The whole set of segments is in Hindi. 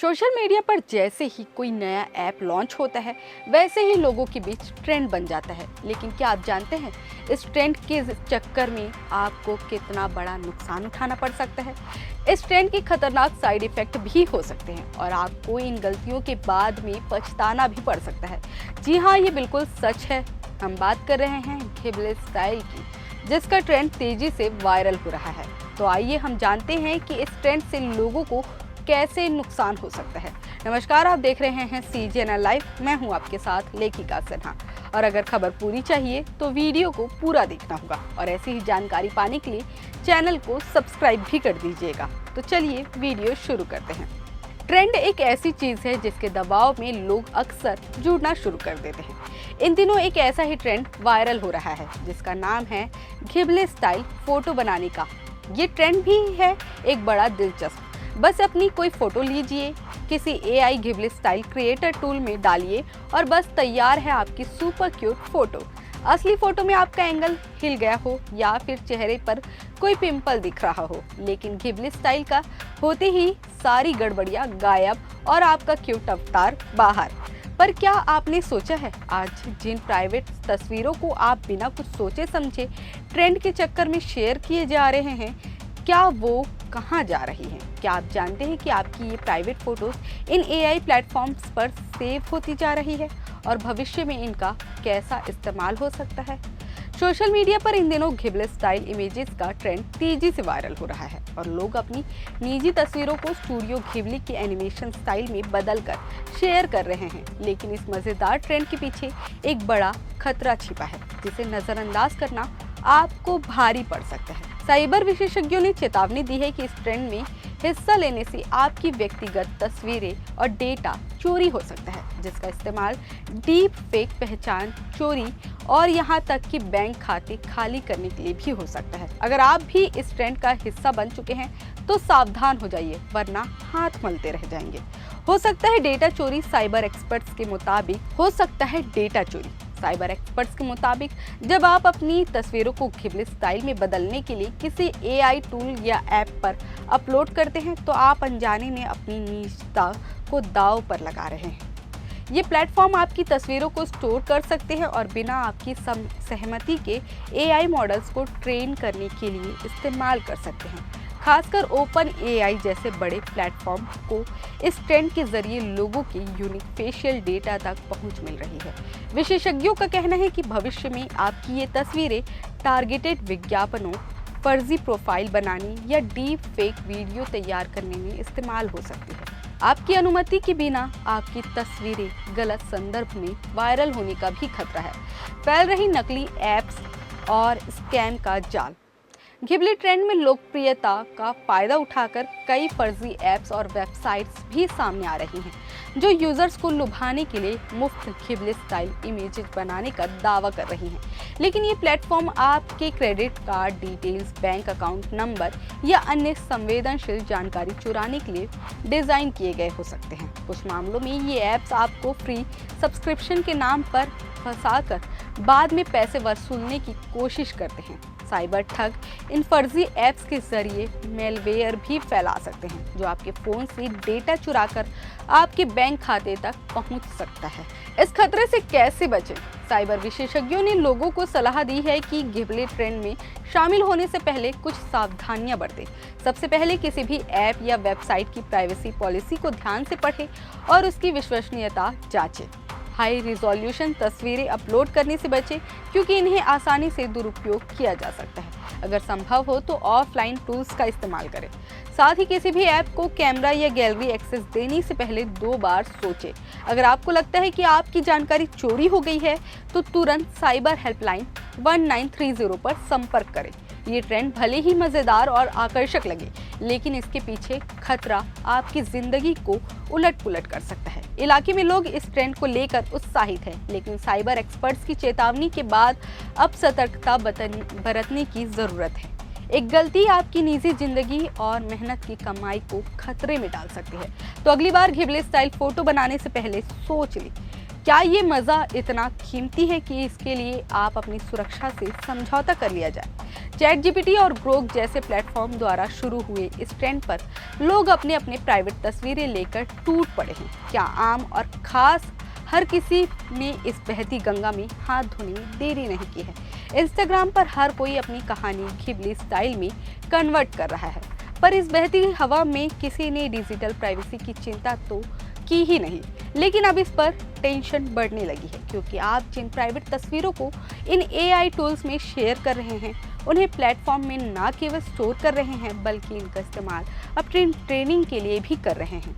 सोशल मीडिया पर जैसे ही कोई नया ऐप लॉन्च होता है वैसे ही लोगों के बीच ट्रेंड बन जाता है। लेकिन क्या आप जानते हैं इस ट्रेंड के चक्कर में आपको कितना बड़ा नुकसान उठाना पड़ सकता है। इस ट्रेंड के खतरनाक साइड इफेक्ट भी हो सकते हैं और आपको इन गलतियों के बाद में पछताना भी पड़ सकता है। जी हाँ, ये बिल्कुल सच है। हम बात कर रहे हैं घिबले स्टाइल की, जिसका ट्रेंड तेजी से वायरल हो रहा है। तो आइए हम जानते हैं कि इस ट्रेंड से लोगों को कैसे नुकसान हो सकता है। नमस्कार, आप देख रहे हैं CGNR लाइव। मैं हूं आपके साथ लेखिका सिन्हा, और अगर खबर पूरी चाहिए तो वीडियो को पूरा देखना होगा और ऐसी ही जानकारी पाने के लिए चैनल को सब्सक्राइब भी कर दीजिएगा। तो चलिए वीडियो शुरू करते हैं। ट्रेंड एक ऐसी चीज है जिसके दबाव में लोग अक्सर जुड़ना शुरू कर देते हैं। इन दिनों एक ऐसा ही ट्रेंड वायरल हो रहा है जिसका नाम है घिबले स्टाइल फोटो बनाने का। ये ट्रेंड भी है एक बड़ा दिलचस्प। बस अपनी कोई फोटो लीजिए, किसी AI घिबले स्टाइल क्रिएटर टूल में डालिए और बस तैयार है आपकी सुपर क्यूट फोटो। असली फोटो में आपका एंगल हिल गया हो या फिर चेहरे पर कोई पिंपल दिख रहा हो, लेकिन घिबले स्टाइल का होते ही सारी गड़बड़ियां गायब और आपका क्यूट अवतार बाहर। पर क्या आपने सोचा है आज जिन प्राइवेट तस्वीरों को आप बिना कुछ सोचे समझे ट्रेंड के चक्कर में शेयर किए जा रहे हैं, क्या वो कहाँ जा रही हैं? क्या आप जानते हैं कि आपकी ये private photos in AI platforms पर सेव होती जा रही है और भविष्य में इनका कैसा इस्तेमाल हो सकता है? सोशल मीडिया पर इन दिनों घिबले स्टाइल इमेजेस का ट्रेंड तेजी से वायरल हो रहा है और लोग अपनी निजी तस्वीरों को स्टूडियो घिबली के एनिमेशन स्टाइल में बदलकर शेयर कर रहे हैं। लेकिन इस मजेदार ट्रेंड के पीछे एक बड़ा खतरा छिपा है जिसे नजरअंदाज करना आपको भारी पड़ सकता है। साइबर विशेषज्ञों ने चेतावनी दी है कि इस ट्रेंड में हिस्सा लेने से आपकी व्यक्तिगत तस्वीरें और डेटा चोरी हो सकता है, जिसका इस्तेमाल डीप फेक पहचान चोरी और यहां तक कि बैंक खाते खाली करने के लिए भी हो सकता है। अगर आप भी इस ट्रेंड का हिस्सा बन चुके हैं तो सावधान हो जाइए, वरना हाथ मलते रह जाएंगे। हो सकता है डेटा चोरी। साइबर एक्सपर्ट्स के मुताबिक जब आप अपनी तस्वीरों को घिबले स्टाइल में बदलने के लिए किसी AI टूल या ऐप पर अपलोड करते हैं तो आप अनजाने में अपनी निजता को दांव पर लगा रहे हैं। ये प्लेटफॉर्म आपकी तस्वीरों को स्टोर कर सकते हैं और बिना आपकी सहमति के AI मॉडल्स को ट्रेन करने के लिए इस्तेमाल कर सकते हैं। खासकर OpenAI जैसे बड़े प्लेटफॉर्म को इस ट्रेंड के जरिए लोगों के यूनिक फेशियल डेटा तक पहुंच मिल रही है। विशेषज्ञों का कहना है कि भविष्य में आपकी ये तस्वीरें टारगेटेड विज्ञापनों, फर्जी प्रोफाइल बनाने या डीप फेक वीडियो तैयार करने में इस्तेमाल हो सकती है। आपकी अनुमति के बिना आपकी तस्वीरें गलत संदर्भ में वायरल होने का भी खतरा है। फैल रही नकली ऐप्स और स्कैम का जाल। घिबले ट्रेंड में लोकप्रियता का फायदा उठाकर कई फर्जी ऐप्स और वेबसाइट्स भी सामने आ रही हैं जो यूजर्स को लुभाने के लिए मुफ्त घिबले स्टाइल इमेजेस बनाने का दावा कर रही हैं। लेकिन ये प्लेटफॉर्म आपके credit card details, bank account number या अन्य संवेदनशील जानकारी चुराने के लिए डिजाइन किए गए हो सकते हैं। कुछ मामलों में ये ऐप्स आपको फ्री सब्सक्रिप्शन के नाम पर फंसाकर बाद में पैसे वसूलने की कोशिश करते हैं। साइबर ठग इन फर्जी ऐप्स के जरिए मेलवेयर भी फैला सकते हैं जो आपके फोन से डेटा चुराकर आपके बैंक खाते तक पहुंच सकता है। इस खतरे से कैसे बचें? साइबर विशेषज्ञों ने लोगों को सलाह दी है कि घिबले ट्रेंड में शामिल होने से पहले कुछ सावधानियां बरतें। सबसे पहले किसी भी ऐप या वेबसाइट की प्राइवेसी पॉलिसी को ध्यान से पढ़ें और उसकी विश्वसनीयता जांचें। हाई रिजोल्यूशन तस्वीरें अपलोड करने से बचें क्योंकि इन्हें आसानी से दुरुपयोग किया जा सकता है। अगर संभव हो तो ऑफलाइन टूल्स का इस्तेमाल करें। साथ ही किसी भी ऐप को कैमरा या गैलरी एक्सेस देने से पहले 2 बार सोचें। अगर आपको लगता है कि आपकी जानकारी चोरी हो गई है तो तुरंत साइबर हेल्पलाइन 1930 पर संपर्क करें। ये ट्रेंड भले ही मजेदार और आकर्षक लगे, लेकिन इसके पीछे खतरा आपकी जिंदगी को उलट-पुलट कर सकता है। इलाके में लोग इस ट्रेंड को लेकर उत्साहित हैं, लेकिन साइबर एक्सपर्ट्स की चेतावनी के बाद अब सतर्कता बरतने की जरूरत है। एक गलती आपकी निजी जिंदगी और मेहनत की कमाई को खतरे में डाल सकती है। तो अगली बार घिबले स्टाइल फोटो बनाने से पहले सोच लें, क्या ये मज़ा इतना कीमती है कि इसके लिए आप अपनी सुरक्षा से समझौता कर लिया जाए? ChatGPT और ग्रोक जैसे प्लेटफॉर्म द्वारा शुरू हुए इस ट्रेंड पर लोग अपने अपने प्राइवेट तस्वीरें लेकर टूट पड़े हैं। क्या आम और खास हर किसी ने इस बहती गंगा में हाथ धोने में देरी नहीं की है। इंस्टाग्राम पर हर कोई अपनी कहानी घिबली स्टाइल में कन्वर्ट कर रहा है, पर इस बहती हवा में किसी ने डिजिटल प्राइवेसी की चिंता तो की ही नहीं। लेकिन अब इस पर टेंशन बढ़ने लगी है, क्योंकि आप जिन प्राइवेट तस्वीरों को इन AI टूल्स में शेयर कर रहे हैं, उन्हें प्लेटफॉर्म में न केवल स्टोर कर रहे हैं, बल्कि इनका इस्तेमाल अपनी ट्रेनिंग के लिए भी कर रहे हैं।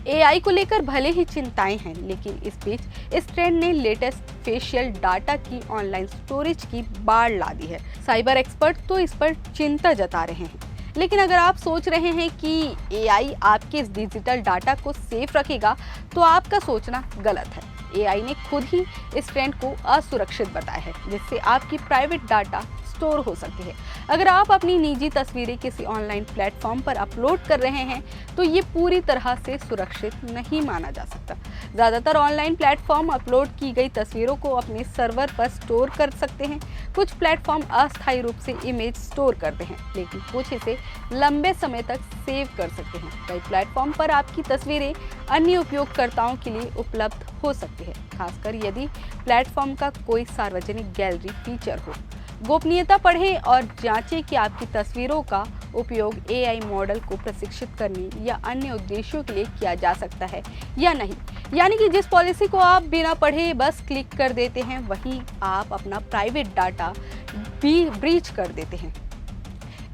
AI को लेकर भले ही चिंताएं हैं, लेकिन इस बीच इस ट्रेंड ने लेटेस्ट फेशियल डाटा की ऑनलाइन स्टोरेज की बाढ़ ला दी है। साइबर एक्सपर्ट तो इस पर चिंता जता रहे हैं, लेकिन अगर आप सोच रहे हैं कि AI आपके इस डिजिटल डाटा को सेफ रखेगा, तो आपका सोचना गलत है। AI ने खुद ही इस ट्रेंड को असुरक्षित बताया है, जिससे आपकी प्राइवेट डाटा स्टोर हो सकती है। अगर आप अपनी निजी तस्वीरें किसी ऑनलाइन प्लेटफॉर्म पर अपलोड कर रहे हैं, तो ये पूरी तरह से सुरक्षित नहीं माना जा सकता। ज़्यादातर ऑनलाइन प्लेटफॉर्म अपलोड की गई तस्वीरों को अपने सर्वर पर स्टोर कर सकते हैं। कुछ प्लेटफॉर्म अस्थायी रूप से इमेज स्टोर करते हैं, लेकिन कुछ इसे लंबे समय तक सेव कर सकते हैं। कई प्लेटफॉर्म पर आपकी तस्वीरें अन्य उपयोगकर्ताओं के लिए उपलब्ध हो सकती है, खासकर यदि प्लेटफॉर्म का कोई सार्वजनिक गैलरी फीचर हो। गोपनीयता पढ़ें और जांचें कि आपकी तस्वीरों का उपयोग AI मॉडल को प्रशिक्षित करने या अन्य उद्देश्यों के लिए किया जा सकता है या नहीं। यानी कि जिस पॉलिसी को आप बिना पढ़े बस क्लिक कर देते हैं, वहीं आप अपना प्राइवेट डाटा भी ब्रीच कर देते हैं।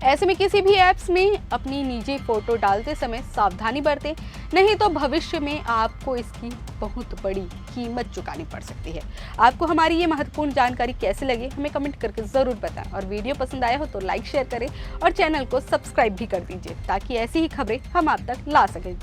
ऐसे में किसी भी ऐप्स में अपनी निजी फोटो डालते समय सावधानी बरतें, नहीं तो भविष्य में आपको इसकी बहुत बड़ी कीमत चुकानी पड़ सकती है। आपको हमारी ये महत्वपूर्ण जानकारी कैसे लगी, हमें कमेंट करके ज़रूर बताएं, और वीडियो पसंद आया हो तो लाइक शेयर करें और चैनल को सब्सक्राइब भी कर दीजिए, ताकि ऐसी ही खबरें हम आप तक ला सकें।